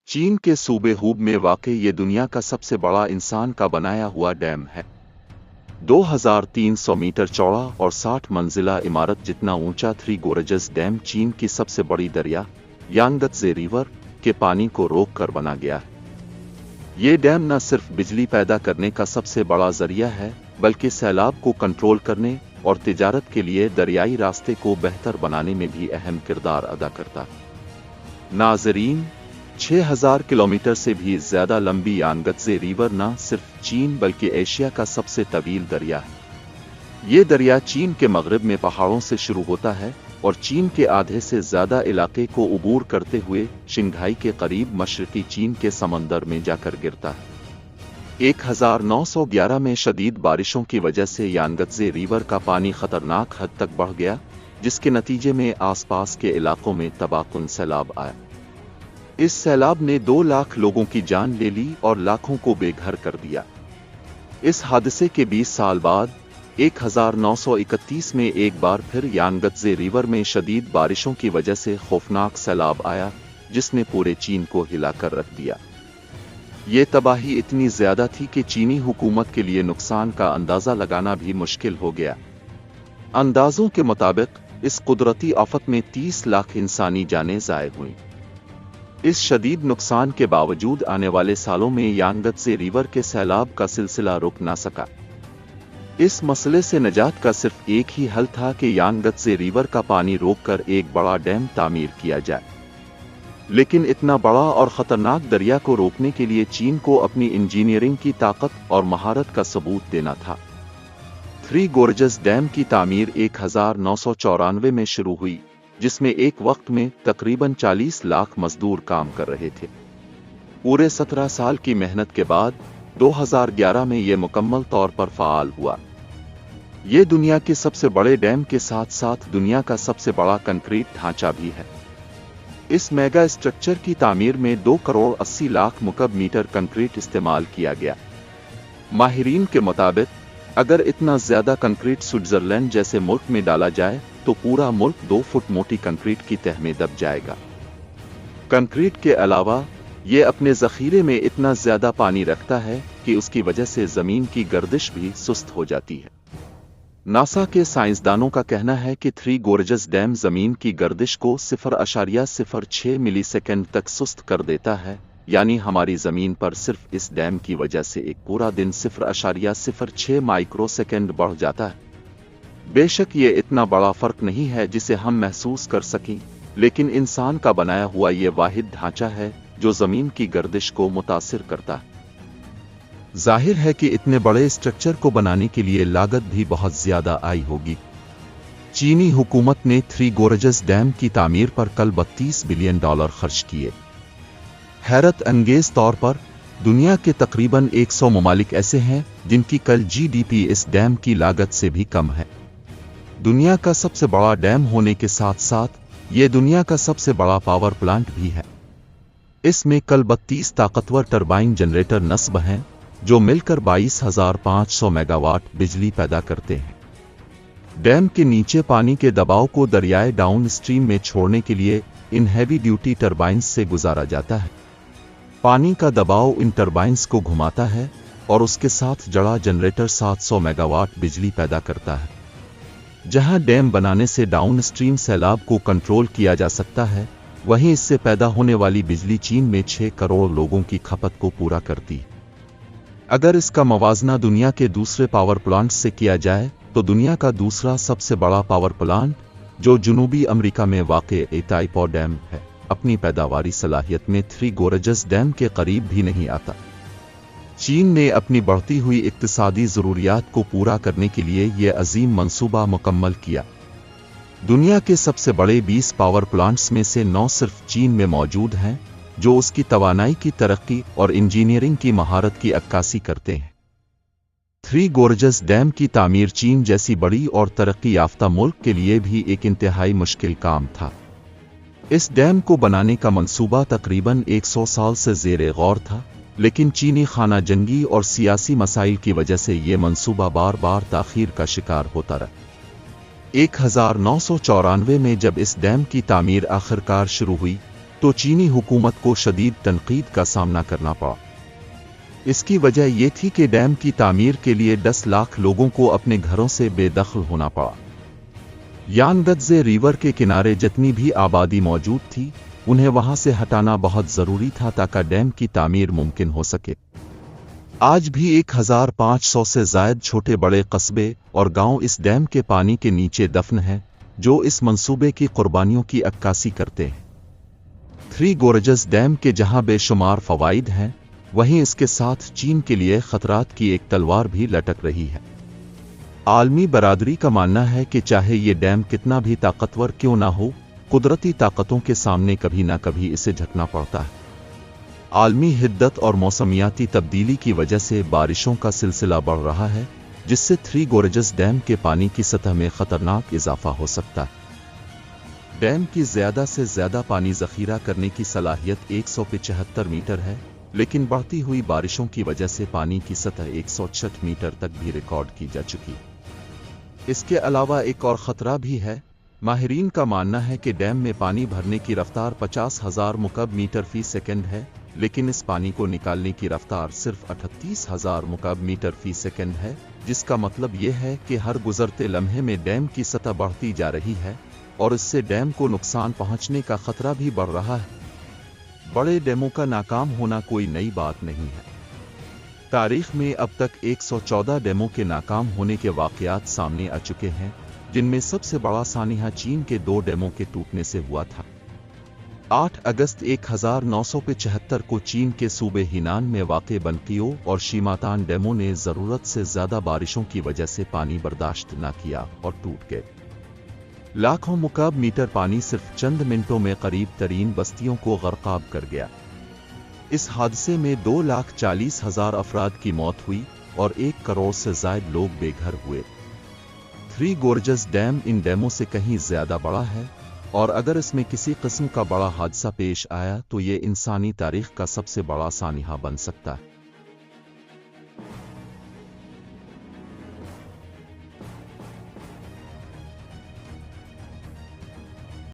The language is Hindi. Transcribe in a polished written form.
चीन के सूबे हूब में वाक़ ये दुनिया का सबसे बड़ा इंसान का बनाया हुआ डैम है। 2300 मीटर चौड़ा और 60 मंजिला इमारत जितना ऊंचा थ्री गोरजेस डैम चीन की सबसे बड़ी दरिया यांगत्से रिवर के पानी को रोक कर बना गया है। ये डैम न सिर्फ बिजली पैदा करने का सबसे बड़ा जरिया है, बल्कि सैलाब को कंट्रोल करने और तिजारत के लिए दरियाई रास्ते को बेहतर बनाने में भी अहम किरदार अदा करता है। नाज़रीन, 6000 किलोमीटर से भी ज्यादा लंबी यांगत्से रिवर न सिर्फ चीन बल्कि एशिया का सबसे तवील दरिया है। ये दरिया चीन के मगरिब में पहाड़ों से शुरू होता है और चीन के आधे से ज्यादा इलाके को उबूर करते हुए शिंघाई के करीब मशरकी चीन के समंदर में जाकर गिरता है। 1911 में शदीद बारिशों की वजह से यांगत्से रिवर का पानी खतरनाक हद तक बढ़ गया, जिसके नतीजे में आसपास के इलाकों में तबाहकुन सैलाब आया। इस सैलाब ने 2 लाख लोगों की जान ले ली और लाखों को बेघर कर दिया। इस हादसे के 20 साल बाद 1931 में एक बार फिर यांगत्से रिवर में शदीद बारिशों की वजह से खौफनाक सैलाब आया, जिसने पूरे चीन को हिलाकर रख दिया। ये तबाही इतनी ज्यादा थी कि चीनी हुकूमत के लिए नुकसान का अंदाजा लगाना भी मुश्किल हो गया। अंदाजों के मुताबिक इस कुदरती आफत में 30 लाख इंसानी जानें ज़ाय हुईं। इस शदीद नुकसान के बावजूद आने वाले सालों में यांगत्से रिवर के सैलाब का सिलसिला रुक ना सका। इस मसले से निजात का सिर्फ एक ही हल था कि यांगत्से रिवर का पानी रोककर एक बड़ा डैम तामीर किया जाए। लेकिन इतना बड़ा और खतरनाक दरिया को रोकने के लिए चीन को अपनी इंजीनियरिंग की ताकत और महारत का सबूत देना था। थ्री गोरजेस डैम की तामीर 1994 में शुरू हुई, जिसमें एक वक्त में तकरीबन 40 लाख मजदूर काम कर रहे थे। पूरे 17 साल की मेहनत के बाद 2011 में यह मुकम्मल तौर पर फ़ाल हुआ। ये दुनिया के सबसे बड़े डैम के साथ साथ दुनिया का सबसे बड़ा कंक्रीट ढांचा भी है। इस मेगा स्ट्रक्चर की तामीर में 2 करोड़ 80 लाख मुकब मीटर कंक्रीट इस्तेमाल किया गया। माहिरीन के मुताबिक अगर इतना ज्यादा कंक्रीट स्विट्जरलैंड जैसे मुल्क में डाला जाए तो पूरा मुल्क 2 फुट मोटी कंक्रीट की तह में दब जाएगा। कंक्रीट के अलावा ये अपने जखीरे में इतना ज्यादा पानी रखता है कि उसकी वजह से जमीन की गर्दिश भी सुस्त हो जाती है। नासा के साइंसदानों का कहना है कि थ्री गोरजेस डैम जमीन की गर्दिश को 0.06 मिलीसेकंड तक सुस्त कर देता है, यानी हमारी जमीन पर सिर्फ इस डैम की वजह से एक पूरा दिन 0.06 माइक्रोसेकंड बढ़ जाता है। बेशक ये इतना बड़ा फर्क नहीं है जिसे हम महसूस कर सकें, लेकिन इंसान का बनाया हुआ ये वाहिद ढांचा है जो जमीन की गर्दिश को मुतासिर करता है। जाहिर है कि इतने बड़े स्ट्रक्चर को बनाने के लिए लागत भी बहुत ज्यादा आई होगी। चीनी हुकूमत ने थ्री गोरजेस डैम की तामीर पर कल $32 बिलियन खर्च किए। हैरत अंगेज तौर पर दुनिया के तकरीबन 100 ममालिक ऐसे हैं जिनकी कल जीडीपी इस डैम की लागत से भी कम है। दुनिया का सबसे बड़ा डैम होने के साथ साथ ये दुनिया का सबसे बड़ा पावर प्लांट भी है। इसमें कल 32 ताकतवर टरबाइन जनरेटर नस्ब हैं जो मिलकर 22,500 मेगावाट बिजली पैदा करते हैं। डैम के नीचे पानी के दबाव को दरियाए डाउन स्ट्रीम में छोड़ने के लिए इन हैवी ड्यूटी टरबाइंस से गुजारा जाता है। पानी का दबाव इन टरबाइंस को घुमाता है और उसके साथ जड़ा जनरेटर 700 मेगावाट बिजली पैदा करता है। जहां डैम बनाने से डाउन स्ट्रीम सैलाब को कंट्रोल किया जा सकता है, वहीं इससे पैदा होने वाली बिजली चीन में 6 करोड़ लोगों की खपत को पूरा करती है। अगर इसका मवाजना दुनिया के दूसरे पावर प्लांट से किया जाए तो दुनिया का दूसरा सबसे बड़ा पावर प्लांट, जो जनूबी अमेरिका में वाक़े इटाइपो डैम है, अपनी पैदावारी सलाहियत में थ्री गोरजेस डैम के करीब भी नहीं आता। चीन ने अपनी बढ़ती हुई इक्तिसादी ज़रूरियात को पूरा करने के लिए यह अजीम मंसूबा मुकम्मल किया। दुनिया के सबसे बड़े 20 पावर प्लांट्स में से 9 सिर्फ चीन में मौजूद हैं, जो उसकी तवानाई की तरक्की और इंजीनियरिंग की महारत की अक्कासी करते हैं। थ्री गोरजेस डैम की तामीर चीन जैसी बड़ी और तरक्की याफ्ता मुल्क के लिए भी एक इंतहाई मुश्किल काम था। इस डैम को बनाने का मंसूबा तकरीबन 100 साल से ज़ेरे गौर था, लेकिन चीनी खाना जंगी और सियासी मसाइल की वजह से ये मंसूबा बार बार ताख़ीर का शिकार होता रहा। 1994 में जब इस डैम की तामीर आखिरकार शुरू हुई तो चीनी हुकूमत को शदीद तनकीद का सामना करना पड़ा। इसकी वजह यह थी कि डैम की तामीर के लिए 10 लाख लोगों को अपने घरों से बेदखल होना पड़ा। यांगत्जे रिवर के किनारे जितनी भी आबादी मौजूद थी, उन्हें वहां से हटाना बहुत जरूरी था ताकि डैम की तामीर मुमकिन हो सके। आज भी 1500 से जायद छोटे बड़े कस्बे और गांव इस डैम के पानी के नीचे दफन हैं, जो इस मंसूबे की कुर्बानियों की अक्कासी करते हैं। थ्री गोरजेस डैम के जहां बेशुमार फवाइद हैं, वहीं इसके साथ चीन के लिए खतरात की एक तलवार भी लटक रही है। आलमी बरादरी का मानना है कि चाहे ये डैम कितना भी ताकतवर क्यों ना हो, कुदरती ताकतों के सामने कभी ना कभी इसे झुकना पड़ता है। आलमी हिद्दत और मौसमियाती तब्दीली की वजह से बारिशों का सिलसिला बढ़ रहा है, जिससे थ्री गोरजेस डैम के पानी की सतह में खतरनाक इजाफा हो सकता है। डैम की ज्यादा से ज्यादा पानी जखीरा करने की सलाहियत 175 मीटर है, लेकिन बढ़ती हुई बारिशों की वजह से पानी की सतह 166 मीटर तक भी रिकॉर्ड की जा चुकी। इसके अलावा एक और खतरा भी है। माहिरीन का मानना है कि डैम में पानी भरने की रफ्तार 50,000 मुकब मीटर फी सेकंड है, लेकिन इस पानी को निकालने की रफ्तार सिर्फ 38,000 मुकब मीटर फी सेकंड है, जिसका मतलब यह है कि हर गुजरते लम्हे में डैम की सतह बढ़ती जा रही है और इससे डैम को नुकसान पहुंचने का खतरा भी बढ़ रहा है। बड़े डैमों का नाकाम होना कोई नई बात नहीं है। तारीख में अब तक 114 डैमों के नाकाम होने के वाकयात सामने आ चुके हैं, जिनमें सबसे बड़ा सानिहा चीन के 2 डैमों के टूटने से हुआ था। 8 अगस्त 1975 को चीन के सूबे हिनान में वाक़े बनकियो और शीमातान डैमों ने ज़रूरत से ज़्यादा बारिशों की वजह से पानी बर्दाश्त न किया और टूट गए। लाखों मुकब मीटर पानी सिर्फ चंद मिनटों में करीब तरीन बस्तियों को गर्काब कर गया। इस हादसे में 2,40,000 अफराद की मौत हुई और 1 करोड़ से ज़ायद लोग बेघर हुए। थ्री गोरजेस डैम इन डैमों से कहीं ज्यादा बड़ा है, और अगर इसमें किसी किस्म का बड़ा हादसा पेश आया तो ये इंसानी तारीख का सबसे बड़ा सानिहा बन सकता है।